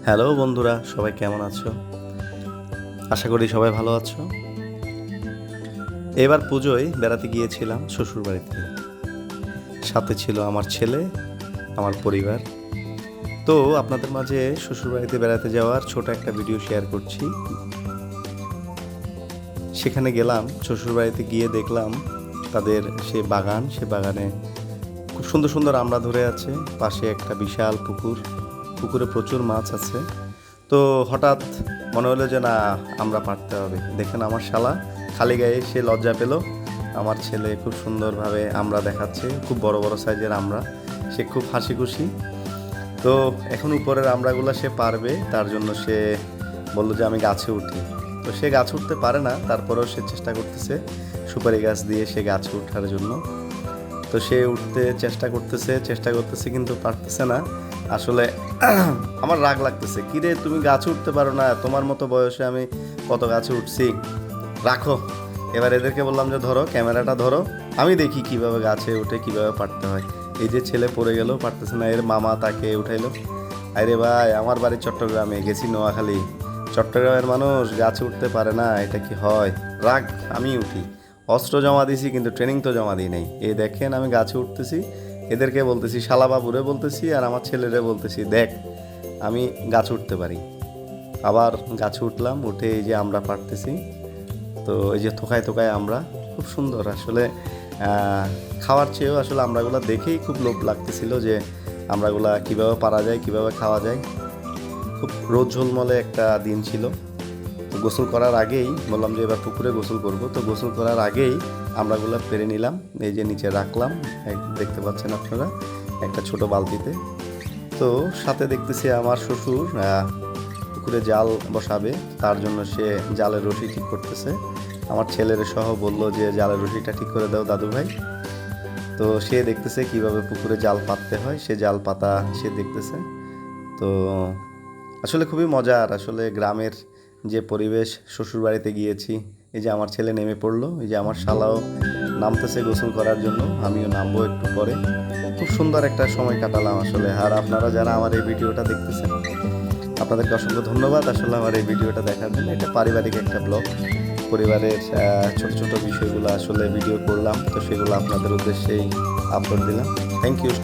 Hello বন্ধুরা, সবাই কেমন আছো? আশা করি সবাই ভালো আছো। এবার পুজোয় বেড়াতে গিয়েছিলাম শ্বশুরবাড়িতে। সাথে ছিল আমার ছেলে, আমার পরিবার। তো আপনাদের মাঝে শ্বশুরবাড়িতে বেড়াতে যাওয়ার ছোট একটা ভিডিও শেয়ার করছি। সেখানে গেলাম, শ্বশুরবাড়িতে গিয়ে দেখলাম তাদের সে বাগানে খুব সুন্দর সুন্দর আমড়া ধরে আছে। পাশে একটা বিশাল পুকুরে প্রচুর মাছ আছে। তো হঠাৎ মনে হলো যে না, আমরা পারতে হবে। দেখেন আমার শালা খালি গায়ে সে লজ্জা পেল। আমার ছেলে খুব সুন্দরভাবে আমড়া দেখাচ্ছে, খুব বড় বড় সাইজের আমড়া। সে খুব হাসি খুশি। তো এখন উপরের আমড়াগুলো সে পারবে, তার জন্য সে বললো যে আমি গাছে উঠি। তো সে গাছে উঠতে পারে না, তারপরেও সে চেষ্টা করতেছে সুপারি গাছ দিয়ে সে গাছে ওঠার জন্য। তো সে উঠতে চেষ্টা করতেছে কিন্তু পারতেছে না। আসলে আমার রাগ লাগতেছে, কিরে তুমি গাছে উঠতে পারো না? তোমার মতো বয়সে আমি কত গাছে উঠছি। রাখো। এবার এদেরকে বললাম যে ধরো, ক্যামেরাটা ধরো, আমি দেখি কিভাবে গাছে উঠে কিভাবে পারতে হয়। এই যে ছেলে পড়ে গেল, পারতেছে না। এর মামা তাকে উঠাইলো। আরে ভাই, আমার বাড়ি চট্টগ্রামে, গেছি নোয়াখালী। চট্টগ্রামের মানুষ গাছে উঠতে পারে না, এটা কি হয়? রাগ, আমি উঠি। অস্ত্র জমা দিছি কিন্তু ট্রেনিং তো জমা দিই নাই। এই দেখেন আমি গাছে উঠতেছি, এদেরকে বলতেছি, শালাবাবুরে বলতেছি আর আমার ছেলেরে বলতেছি, দেখ আমি গাছে উঠতে পারি। আবার গাছে উঠলাম, উঠে এই যে আমরা পারতেছি। তো এই যে থোকায় আমরা খুব সুন্দর আসলে। খাওয়ার চেয়েও আসলে আমরাগুলো দেখেই খুব লোভ লাগতেছিল যে আমরাগুলা কীভাবে পারা যায়, কীভাবে খাওয়া যায়। খুব রোদ ঝলমলে একটা দিন ছিল। তো গোসল করার আগেই বললাম যে এবার পুকুরে গোসল করব। তো গোসল করার আগেই আমরাগুলো পেরে নিলাম, এই যে নিচে রাখলাম। দেখতে পাচ্ছেন আপনারা একটা ছোট বালতিতে। তো সাথে দেখতেছি আমার শ্বশুর পুকুরে জাল বসাবে, তার জন্য সে জালের রশি ঠিক করতেছে। আমার ছেলের সহ বলল যে জালের রশিটা ঠিক করে দাও দাদু ভাই। তো সে দেখতেছে কিভাবে পুকুরে জাল পাততে হয়, সে জাল পাতা সে দেখতেছে। তো আসলে খুবই মজার, আসলে গ্রামের যে পরিবেশ। শ্বশুরবাড়িতে গিয়েছি, এই যে আমার ছেলে নেমে পড়লো, এই যে আমার শালাও নামতেছে গোসল করার জন্য, আমিও নামবো একটু পরে। খুব সুন্দর একটা সময় কাটালাম আসলে। আর আপনারা যারা আমার এই ভিডিওটা দেখতেছেন, আপনাদেরকে অসংখ্য ধন্যবাদ আসলে আমার এই ভিডিওটা দেখার জন্য। এটা পারিবারিক একটা ব্লগ, পরিবারের ছোট ছোট বিষয়গুলো আসলে ভিডিও করলাম, তো সেগুলো আপনাদের উদ্দেশ্যেই আপলোড দিলাম। Thank you.